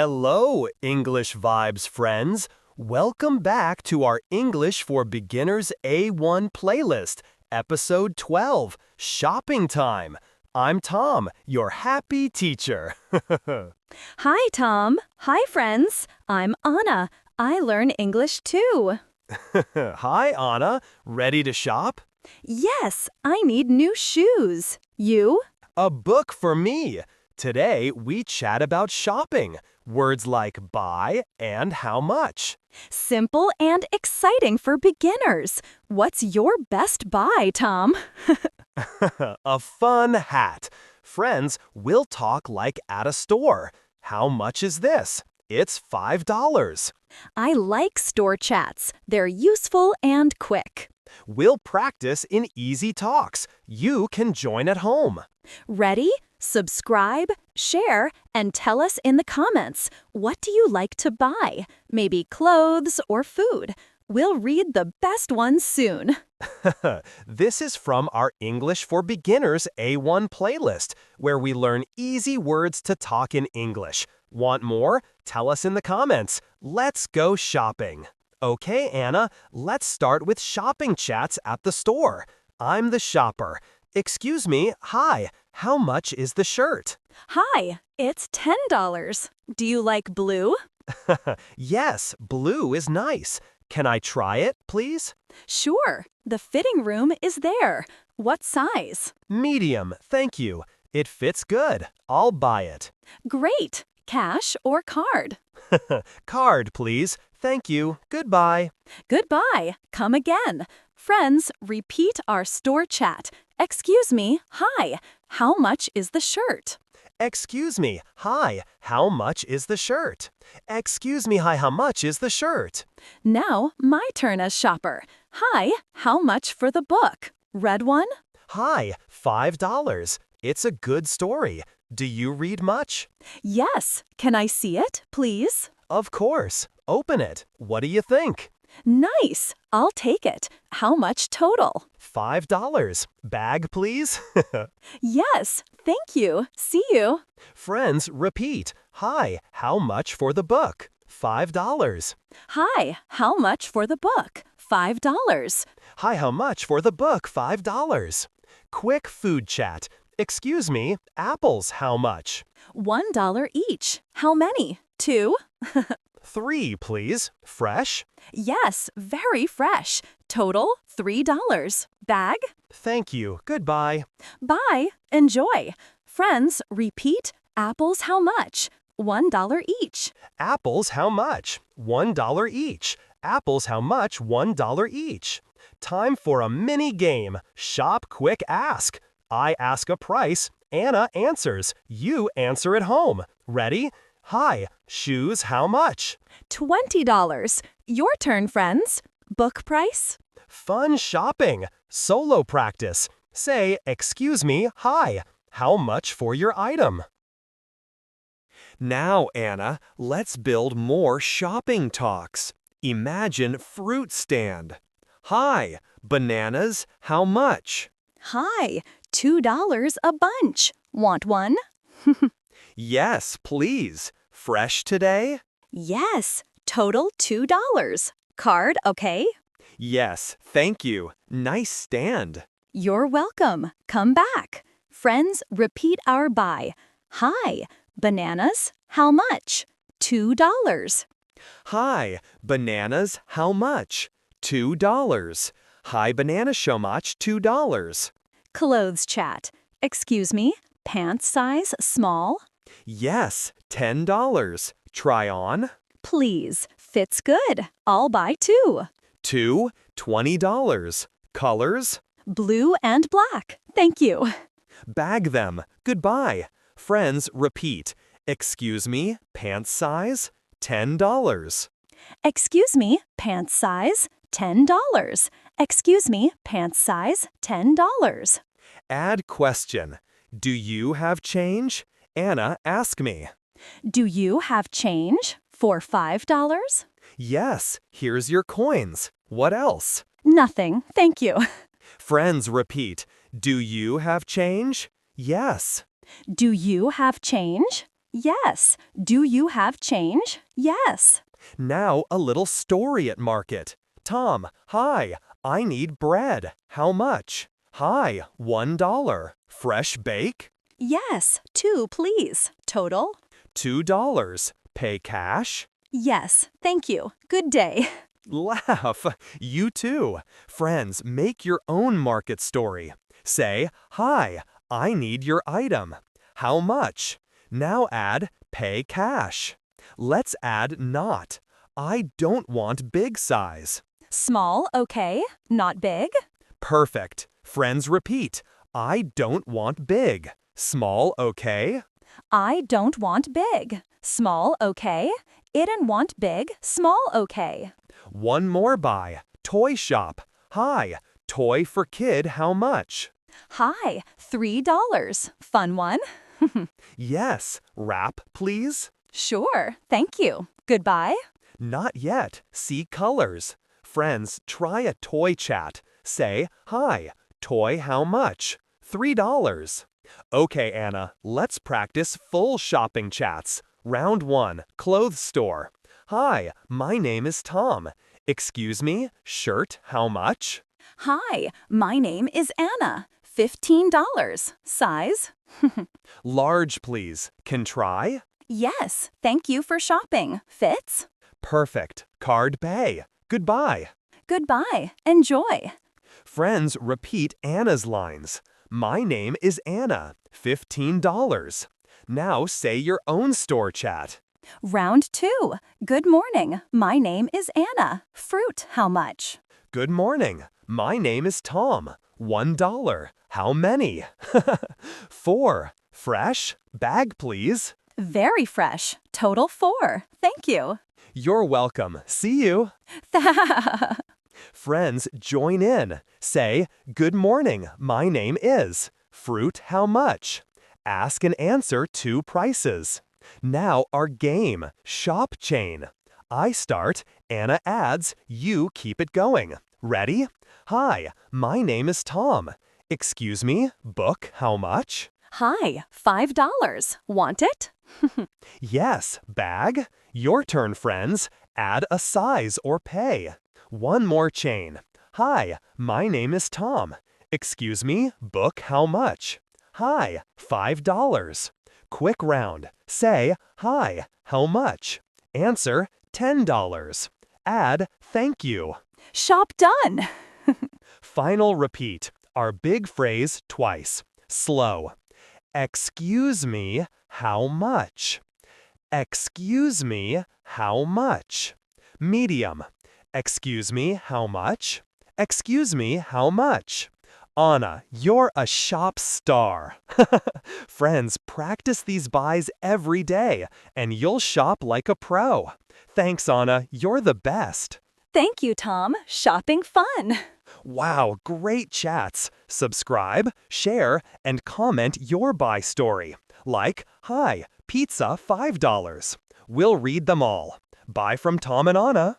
Hello, English Vibes friends. Welcome back to our English for Beginners A1 playlist, episode 12, Shopping Time. I'm Tom, your happy teacher. Hi, Tom. Hi, friends. I'm Anna. I learn English too. Hi, Anna. Ready to shop? Yes, I need new shoes. You? A book for me. Today, we chat about shopping. Words like buy and how much. Simple and exciting for beginners. What's your best buy, Tom? A fun hat. Friends, we'll talk like at a store. How much is this? It's $5. I like store chats. They're useful and quick. We'll practice in easy talks. You can join at home. Ready? Subscribe, share, and tell us in the comments, what do you like to buy? Maybe clothes or food. We'll read the best ones soon. This is from our English for Beginners A1 playlist, where we learn easy words to talk in English. Want more? Tell us in the comments. Let's go shopping. Okay, Anna, let's start with shopping chats at the store. I'm the shopper. Excuse me, hi, how much is the shirt? Hi, it's $10. Do you like blue? Yes, blue is nice. Can I try it, please? Sure, the fitting room is there. What size? Medium, thank you. It fits good. I'll buy it. Great. Cash or card? Card, please. Thank you. Goodbye. Goodbye. Come again. Friends, repeat our store chat. Excuse me, hi, how much is the shirt? Excuse me, hi, how much is the shirt? Excuse me, hi, how much is the shirt? Now, my turn as shopper. Hi, how much for the book? Red one? Hi, $5. It's a good story. Do you read much? Yes. Can I see it, please? Of course. Open it. What do you think? Nice. I'll take it. How much total? $5. Bag, please? Yes. Thank you. See you. Friends, repeat. Hi, how much for the book? $5. Hi, how much for the book? $5. Hi, how much for the book? $5. Quick food chat. Excuse me, apples, how much? $1 each. How many? 2? 3, please. Fresh? Yes, very fresh. Total $3. Bag? Thank you. Goodbye. Bye. Enjoy. Friends, repeat. Apples how much? $1 each. Apples, how much? $1 each. Apples, how much? $1 each. Time for a mini game. Shop, quick, ask. I ask a price. Anna answers. You answer at home. Ready? Hi, shoes, how much? $20. Your turn, friends. Book price? Fun shopping. Solo practice. Say, excuse me, hi. How much for your item? Now, Anna, let's build more shopping talks. Imagine fruit stand. Hi, bananas, how much? Hi, $2 a bunch. Want one? Yes, please. Fresh today? Yes, total $2. Card, okay? Yes, thank you. Nice stand. You're welcome. Come back. Friends, repeat our buy. Hi, bananas, how much? $2. Hi, bananas, how much? $2. Hi, banana show much? $2. Clothes chat. Excuse me, pants size small? Yes, $10. Try on. Please, fits good. I'll buy 2. 2, $20. Colors? Blue and black. Thank you. Bag them. Goodbye. Friends, repeat. Excuse me, pants size? $10. Excuse me, pants size $10. Excuse me, pants size $10. Add question. Do you have change? Anna, ask me. Do you have change for $5? Yes, here's your coins. What else? Nothing, thank you. Friends, repeat. Do you have change? Yes. Do you have change? Yes. Do you have change? Yes. Now a little story at market. Tom, hi, I need bread. How much? Hi, $1. Fresh bake? Yes. 2, please. Total? $2. Pay cash? Yes. Thank you. Good day. Laugh. You too. Friends, make your own market story. Say, hi, I need your item. How much? Now add pay cash. Let's add not. I don't want big size. Small, okay. Not big? Perfect. Friends repeat. I don't want big. Small, okay? I don't want big. Small, okay. I didn't want big. Small, okay. One more buy. Toy shop. Hi, toy for kid, how much? Hi, $3. Fun one? Yes. Wrap, please? Sure, thank you. Goodbye. Not yet. See colors. Friends, try a toy chat. Say, hi, toy how much? $3. Okay, Anna, let's practice full shopping chats. Round 1, clothes store. Hi, my name is Tom. Excuse me, shirt how much? Hi, my name is Anna. $15. Size? Large, please. Can try? Yes, thank you for shopping. Fits? Perfect. Card pay. Goodbye. Goodbye. Enjoy. Friends, repeat Anna's lines. My name is Anna. $15. Now say your own store chat. Round 2. Good morning. My name is Anna. Fruit, how much? Good morning. My name is Tom. $1. How many? 4. Fresh? Bag, please. Very fresh. Total 4. Thank you. You're welcome. See you. Friends, join in. Say, good morning. My name is. Fruit, how much? Ask and answer 2 prices. Now our game, shop chain. I start, Anna adds, you keep it going. Ready? Hi, my name is Tom. Excuse me, book how much? Hi, $5. Want it? Yes, bag. Your turn, friends. Add a size or pay. One more chain. Hi, my name is Tom. Excuse me, book how much? Hi, $5. Quick round. Say, hi, how much? Answer, $10. Add, thank you. Shop done. Final repeat. Our big phrase twice. Slow. Excuse me, how much? Excuse me, how much? Medium. Excuse me, how much? Excuse me, how much? Anna, you're a shop star. Friends, practice these buys every day, and you'll shop like a pro. Thanks, Anna. You're the best. Thank you, Tom. Shopping fun. Wow, great chats. Subscribe, share, and comment your buy story. Like, hi, pizza $5. We'll read them all. Bye from Tom and Anna.